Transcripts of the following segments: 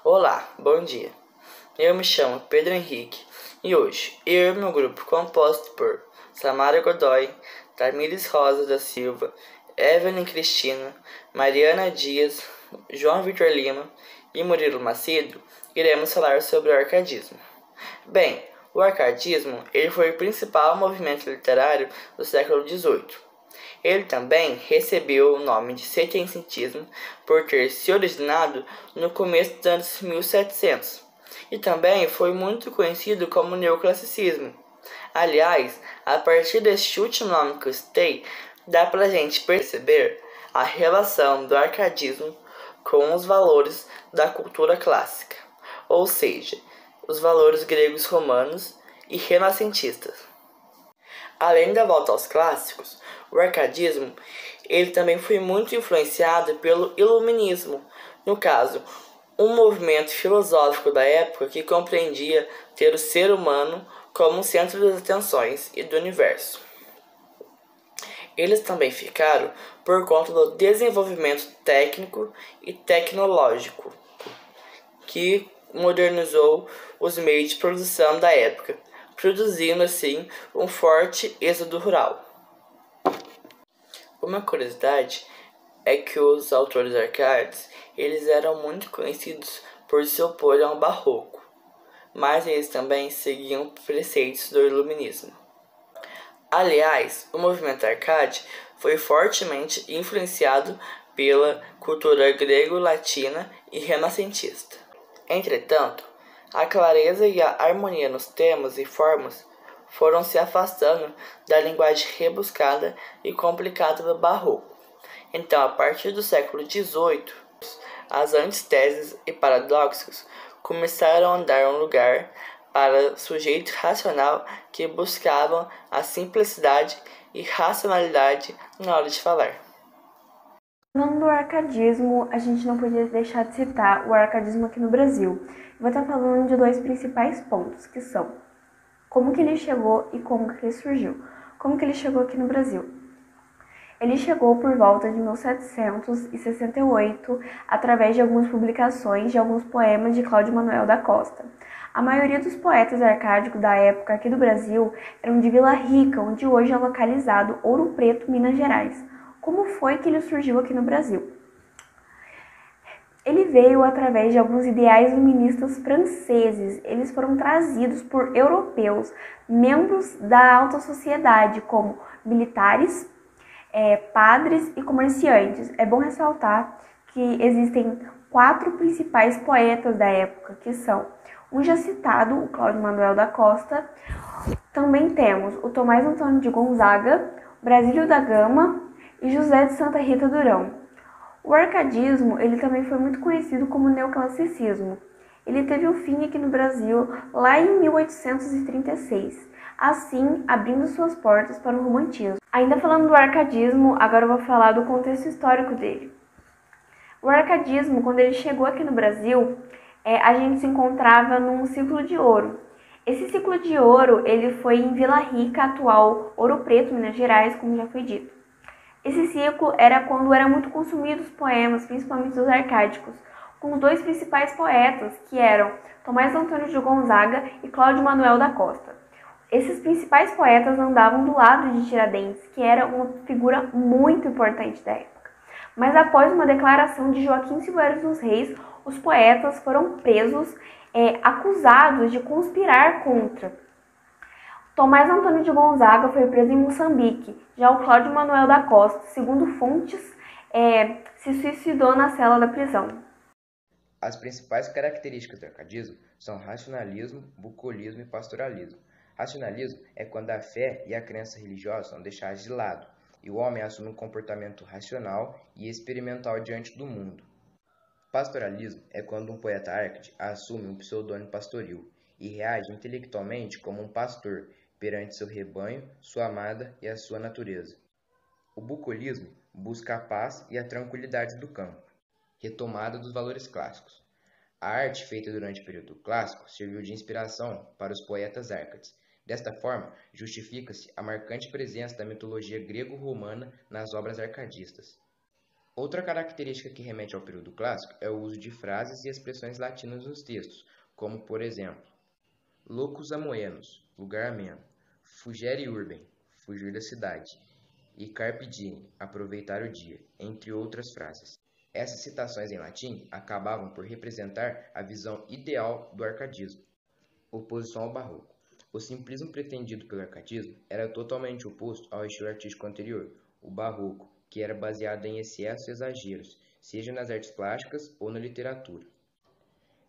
Olá, bom dia. Eu me chamo Pedro Henrique e hoje eu e meu grupo, composto por Samara Godoy, Tamires Rosa da Silva, Evelyn Cristina, Mariana Dias, João Vitor Lima e Murilo Macedo, iremos falar sobre o arcadismo. Bem, o arcadismo ele foi o principal movimento literário do século XVIII. Ele também recebeu o nome de setecentismo por ter se originado no começo dos anos 1700 e também foi muito conhecido como neoclassicismo. Aliás, a partir deste último nome que eu citei, dá pra gente perceber a relação do arcadismo com os valores da cultura clássica, ou seja, os valores gregos romanos e renascentistas. Além da volta aos clássicos, o arcadismo ele também foi muito influenciado pelo iluminismo, no caso, um movimento filosófico da época que compreendia ter o ser humano como o centro das atenções e do universo. Eles também ficaram por conta do desenvolvimento técnico e tecnológico, que modernizou os meios de produção da época, produzindo assim um forte êxodo rural. Uma curiosidade é que os autores arcades eles eram muito conhecidos por se opor ao barroco, mas eles também seguiam preceitos do iluminismo. Aliás, o movimento arcade foi fortemente influenciado pela cultura grego-latina e renascentista. Entretanto, a clareza e a harmonia nos temas e formas foram se afastando da linguagem rebuscada e complicada do barroco. Então, a partir do século XVIII, as antíteses e paradoxos começaram a dar um lugar para o sujeito racional que buscavam a simplicidade e racionalidade na hora de falar. Falando do arcadismo, a gente não podia deixar de citar o arcadismo aqui no Brasil. Eu vou estar falando de dois principais pontos, que são como que ele chegou e como que ele surgiu. Como que ele chegou aqui no Brasil? Ele chegou por volta de 1768, através de algumas publicações de alguns poemas de Cláudio Manuel da Costa. A maioria dos poetas arcádicos da época aqui do Brasil eram de Vila Rica, onde hoje é localizado Ouro Preto, Minas Gerais. Como foi que ele surgiu aqui no Brasil? Ele veio através de alguns ideais iluministas franceses. Eles foram trazidos por europeus, membros da alta sociedade, como militares, padres e comerciantes. É bom ressaltar que existem 4 principais poetas da época, que são um já citado, o Cláudio Manuel da Costa. Também temos o Tomás Antônio de Gonzaga, Brasílio da Gama e José de Santa Rita Durão. O arcadismo ele também foi muito conhecido como neoclassicismo. Ele teve o fim aqui no Brasil lá em 1836, assim abrindo suas portas para o romantismo. Ainda falando do arcadismo, agora eu vou falar do contexto histórico dele. O arcadismo, quando ele chegou aqui no Brasil, a gente se encontrava num ciclo de ouro. Esse ciclo de ouro ele foi em Vila Rica, atual Ouro Preto, Minas Gerais, como já foi dito. Esse ciclo era quando eram muito consumidos poemas, principalmente os arcádicos, com os dois principais poetas, que eram Tomás Antônio de Gonzaga e Cláudio Manuel da Costa. Esses principais poetas andavam do lado de Tiradentes, que era uma figura muito importante da época. Mas após uma declaração de Joaquim Silveira dos Reis, os poetas foram presos, acusados de conspirar contra. Tomás Antônio de Gonzaga foi preso em Moçambique. Já o Cláudio Manuel da Costa, segundo fontes, se suicidou na cela da prisão. As principais características do arcadismo são racionalismo, bucolismo e pastoralismo. Racionalismo é quando a fé e a crença religiosa são deixadas de lado, e o homem assume um comportamento racional e experimental diante do mundo. Pastoralismo é quando um poeta arcade assume um pseudônimo pastoril e reage intelectualmente como um pastor perante seu rebanho, sua amada e a sua natureza. O bucolismo busca a paz e a tranquilidade do campo. Retomada dos valores clássicos. A arte feita durante o período clássico serviu de inspiração para os poetas arcades. Desta forma, justifica-se a marcante presença da mitologia grego-romana nas obras arcadistas. Outra característica que remete ao período clássico é o uso de frases e expressões latinas nos textos, como, por exemplo, locus amoenos, lugar ameno, fugere urbem, fugir da cidade, e carpe diem, aproveitar o dia, entre outras frases. Essas citações em latim acabavam por representar a visão ideal do arcadismo, oposição ao barroco. O simplismo pretendido pelo arcadismo era totalmente oposto ao estilo artístico anterior, o barroco, que era baseado em excessos e exageros, seja nas artes plásticas ou na literatura.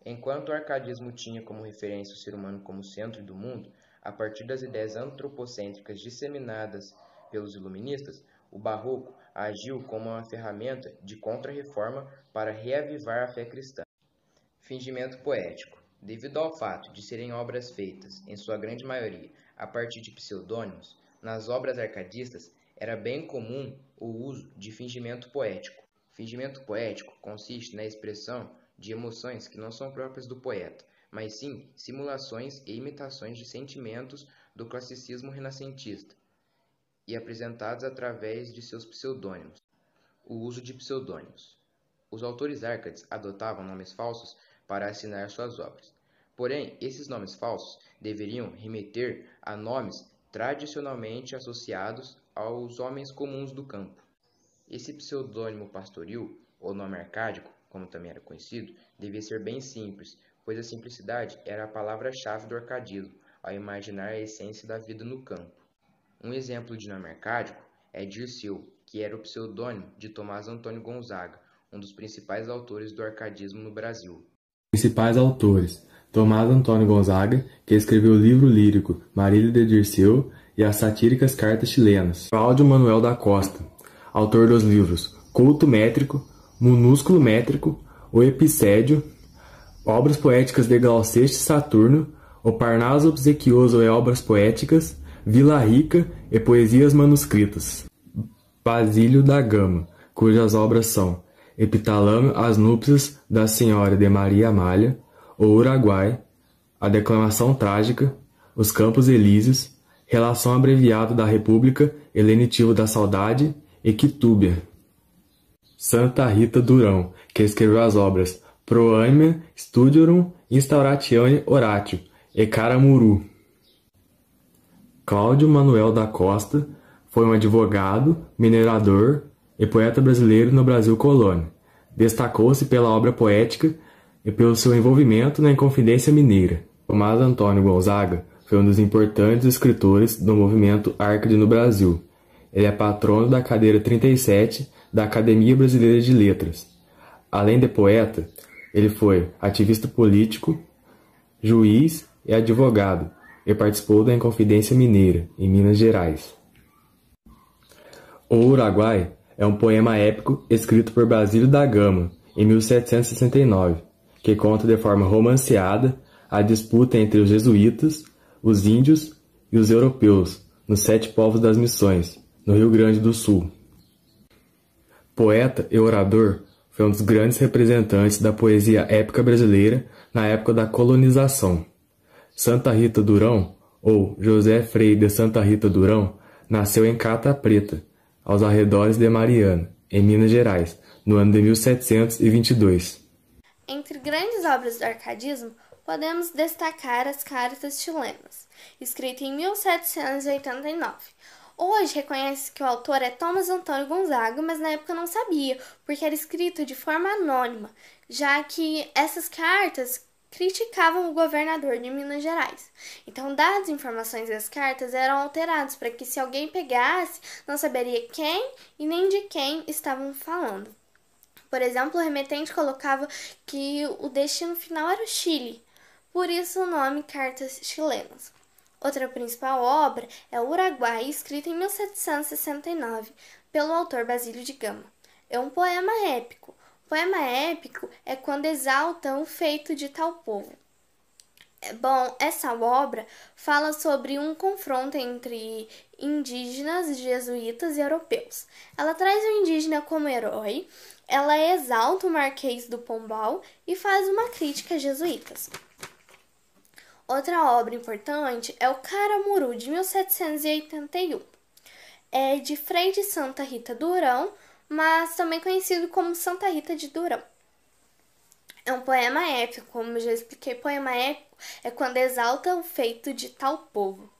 Enquanto o arcadismo tinha como referência o ser humano como centro do mundo, a partir das ideias antropocêntricas disseminadas pelos iluministas, o barroco agiu como uma ferramenta de contra-reforma para reavivar a fé cristã. Fingimento poético. Devido ao fato de serem obras feitas, em sua grande maioria, a partir de pseudônimos, nas obras arcadistas era bem comum o uso de fingimento poético. Fingimento poético consiste na expressão de emoções que não são próprias do poeta, mas sim simulações e imitações de sentimentos do classicismo renascentista, e apresentados através de seus pseudônimos. O uso de pseudônimos. Os autores árcades adotavam nomes falsos para assinar suas obras. Porém, esses nomes falsos deveriam remeter a nomes tradicionalmente associados aos homens comuns do campo. Esse pseudônimo pastoril, ou nome arcádico, como também era conhecido, devia ser bem simples, pois a simplicidade era a palavra-chave do arcadismo, ao imaginar a essência da vida no campo. Um exemplo de nome arcádico é Dirceu, que era o pseudônimo de Tomás Antônio Gonzaga, um dos principais autores do arcadismo no Brasil. Principais autores: Tomás Antônio Gonzaga, que escreveu o livro lírico Marília de Dirceu e as satíricas Cartas Chilenas. Cláudio Manuel da Costa, autor dos livros Culto Métrico, Minúsculo Métrico, O Epicédio, Obras Poéticas de Galceste Saturno, O Parnaso Obsequioso e Obras Poéticas, Vila Rica e Poesias Manuscritas. Basílio da Gama, cujas obras são Epitalâmio às Núpcias da Senhora de Maria Amália, O Uruguai, A Declamação Trágica, Os Campos Elíseos, Relação Abreviada da República e Lenitivo da Saudade e Quitúbia. Santa Rita Durão, que escreveu as obras Proemia Studiorum Instauratione Oratio e Caramuru. Cláudio Manuel da Costa foi um advogado, minerador e poeta brasileiro no Brasil colônia. Destacou-se pela obra poética e pelo seu envolvimento na Inconfidência Mineira. Tomás Antônio Gonzaga foi um dos importantes escritores do movimento árcade no Brasil. Ele é patrono da cadeira 37 da Academia Brasileira de Letras. Além de poeta, ele foi ativista político, juiz e advogado, e participou da Inconfidência Mineira, em Minas Gerais. O Uruguai é um poema épico escrito por Basílio da Gama, em 1769, que conta de forma romanceada a disputa entre os jesuítas, os índios e os europeus, nos 7 povos das Missões, no Rio Grande do Sul. Poeta e orador, foi um dos grandes representantes da poesia épica brasileira na época da colonização. Santa Rita Durão, ou José Frei de Santa Rita Durão, nasceu em Cata Preta, aos arredores de Mariana, em Minas Gerais, no ano de 1722. Entre grandes obras do arcadismo, podemos destacar as Cartas Chilenas, escrita em 1789. Hoje reconhece que o autor é Tomás Antônio Gonzaga, mas na época não sabia, porque era escrito de forma anônima, já que essas cartas criticavam o governador de Minas Gerais. Então, dadas as informações das cartas eram alteradas para que, se alguém pegasse, não saberia quem e nem de quem estavam falando. Por exemplo, o remetente colocava que o destino final era o Chile, por isso o nome Cartas Chilenas. Outra principal obra é o Uruguai, escrita em 1769 pelo autor Basílio de Gama. É um poema épico. Poema épico é quando exalta o feito de tal povo. Bom, essa obra fala sobre um confronto entre indígenas, jesuítas e europeus. Ela traz o indígena como herói, ela exalta o Marquês do Pombal e faz uma crítica a jesuítas. Outra obra importante é o Caramuru, de 1781. É de Frei de Santa Rita Durão, mas também conhecido como Santa Rita de Durão. É um poema épico, como eu já expliquei, poema épico é quando exalta o feito de tal povo.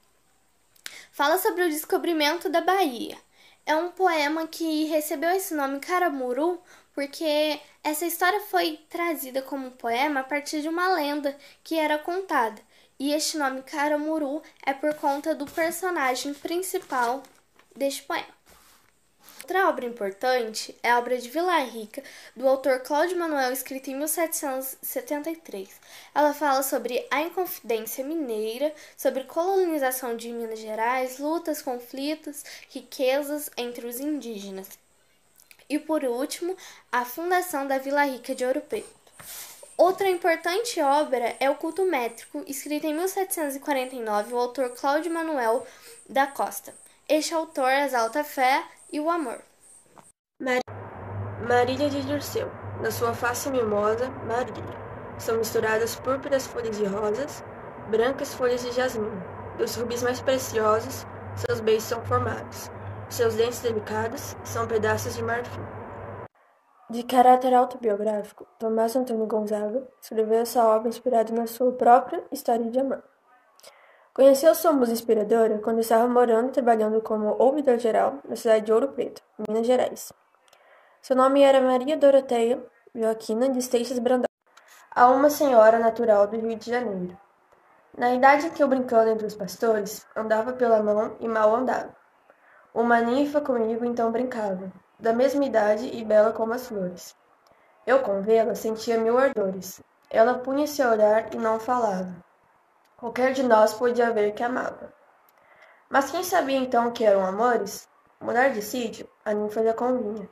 Fala sobre o descobrimento da Bahia. É um poema que recebeu esse nome Caramuru porque essa história foi trazida como poema a partir de uma lenda que era contada. E este nome Caramuru é por conta do personagem principal deste poema. Outra obra importante é a obra de Vila Rica, do autor Cláudio Manuel, escrita em 1773. Ela fala sobre a Inconfidência Mineira, sobre colonização de Minas Gerais, lutas, conflitos, riquezas entre os indígenas. E, por último, a fundação da Vila Rica de Ouro Preto. Outra importante obra é o Culto Métrico, escrita em 1749, o autor Cláudio Manuel da Costa. Este autor exalta a fé e o amor. Marília de Dirceu, na sua face mimosa, Marília. São misturadas púrpuras folhas de rosas, brancas folhas de jasmim. Dos rubis mais preciosos, seus beijos são formados. Seus dentes delicados são pedaços de marfim. De caráter autobiográfico, Tomás Antônio Gonzaga escreveu essa obra inspirada na sua própria história de amor. Conheceu sua musa inspiradora quando estava morando e trabalhando como ouvidor-geral na cidade de Ouro Preto, Minas Gerais. Seu nome era Maria Doroteia Joaquina de Seixas Brandão, a uma senhora natural do Rio de Janeiro. Na idade em que eu, brincando entre os pastores, andava pela mão e mal andava. Uma ninfa comigo então brincava, da mesma idade e bela como as flores. Eu, com vê-la, sentia mil ardores. Ela punha-se a olhar e não falava. Qualquer de nós podia ver que amava. Mas quem sabia então que eram amores? Mudar de sítio, a ninfa já convinha.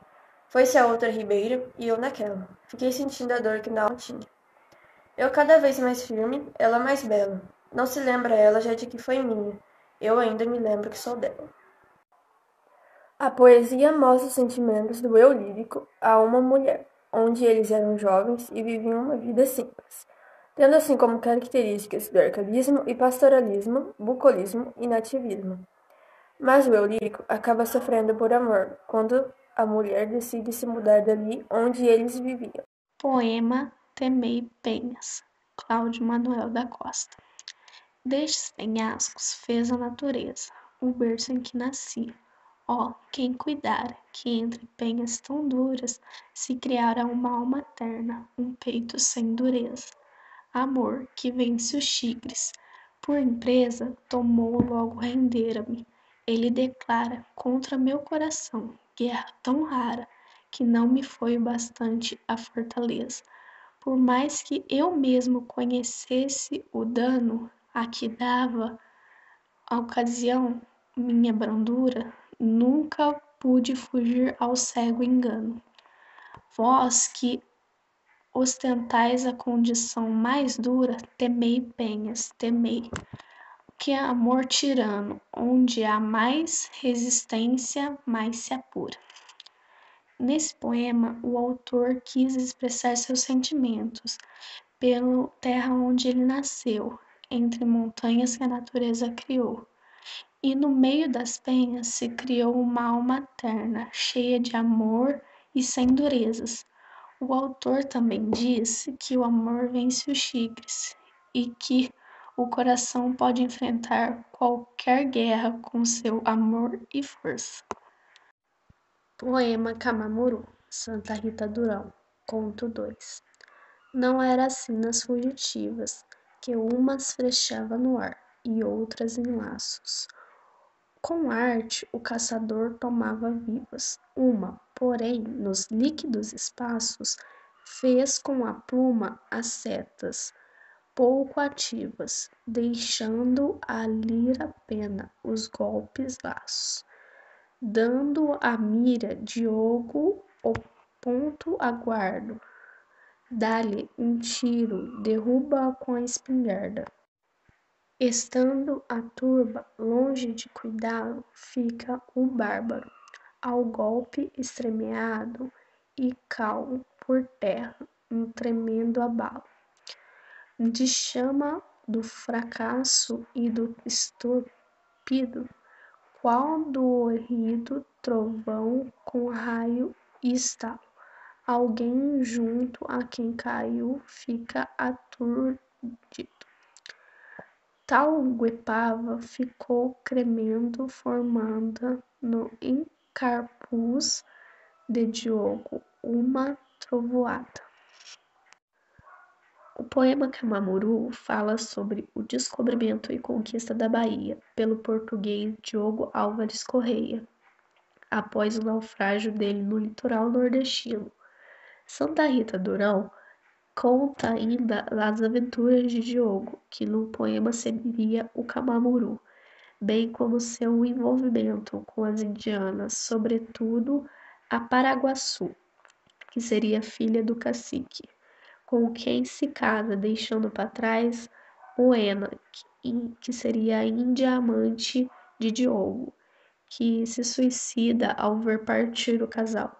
Foi-se a outra ribeira e eu naquela. Fiquei sentindo a dor que não tinha. Eu cada vez mais firme, ela mais bela. Não se lembra ela já de que foi minha. Eu ainda me lembro que sou dela. A poesia mostra os sentimentos do eu lírico a uma mulher, onde eles eram jovens e viviam uma vida simples, tendo assim como características do arcaísmo e pastoralismo, bucolismo e nativismo. Mas o eu lírico acaba sofrendo por amor, quando a mulher decide se mudar dali onde eles viviam. Poema Temei Penhas, Cláudio Manuel da Costa. Destes penhascos fez a natureza, o berço em que nasci. Ó, quem cuidara que entre penhas tão duras se criara uma alma terna, um peito sem dureza. Amor que vence os tigres, por empresa tomou logo render-me. Ele declara contra meu coração guerra tão rara que não me foi bastante a fortaleza. Por mais que eu mesmo conhecesse o dano a que dava a ocasião, minha brandura, nunca pude fugir ao cego engano. Vós que ostentais a condição mais dura, temei penhas, temei. Que amor tirano, onde há mais resistência, mais se apura. Nesse poema, o autor quis expressar seus sentimentos pela terra onde ele nasceu, entre montanhas que a natureza criou. E no meio das penhas se criou uma alma terna, cheia de amor e sem durezas. O autor também diz que o amor vence os tigres e que o coração pode enfrentar qualquer guerra com seu amor e força. Poema Camamuru, Santa Rita Durão, Conto 2. Não era assim nas fugitivas, que umas frechava no ar e outras em laços. Com arte o caçador tomava vivas, uma, porém, nos líquidos espaços, fez com a pluma as setas, pouco ativas, deixando a lira pena os golpes laços. Dando a mira Diogo o ponto aguardo, dá-lhe um tiro, derruba-a com a espingarda. Estando a turba longe de cuidá-lo, fica o bárbaro, ao golpe estremeado e cau por terra, um tremendo abalo. De chama do fracasso e do estorpido, qual do horrido trovão com raio estalo. Alguém junto a quem caiu fica aturdido. Tal guepava ficou tremendo, formando no encapuz de Diogo uma trovoada. O poema Camamuru fala sobre o descobrimento e conquista da Bahia pelo português Diogo Álvares Correia, após o naufrágio dele no litoral nordestino. Santa Rita Durão conta ainda as aventuras de Diogo, que no poema seria o Camamuru, bem como seu envolvimento com as indianas, sobretudo a Paraguaçu, que seria filha do cacique, com quem se casa, deixando para trás Moena, que seria a índia amante de Diogo, que se suicida ao ver partir o casal.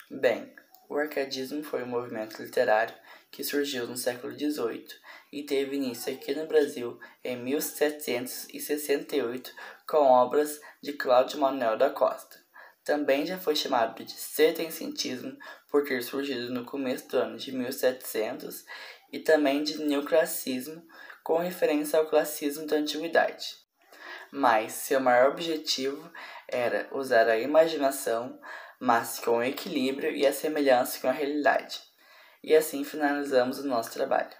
Bem, o arcadismo foi um movimento literário que surgiu no século XVIII e teve início aqui no Brasil em 1768 com obras de Cláudio Manuel da Costa. Também já foi chamado de setecentismo por ter surgido no começo do ano de 1700 e também de neoclassicismo, com referência ao classicismo da antiguidade. Mas seu maior objetivo era usar a imaginação, mas com equilíbrio e a semelhança com a realidade. E assim finalizamos o nosso trabalho.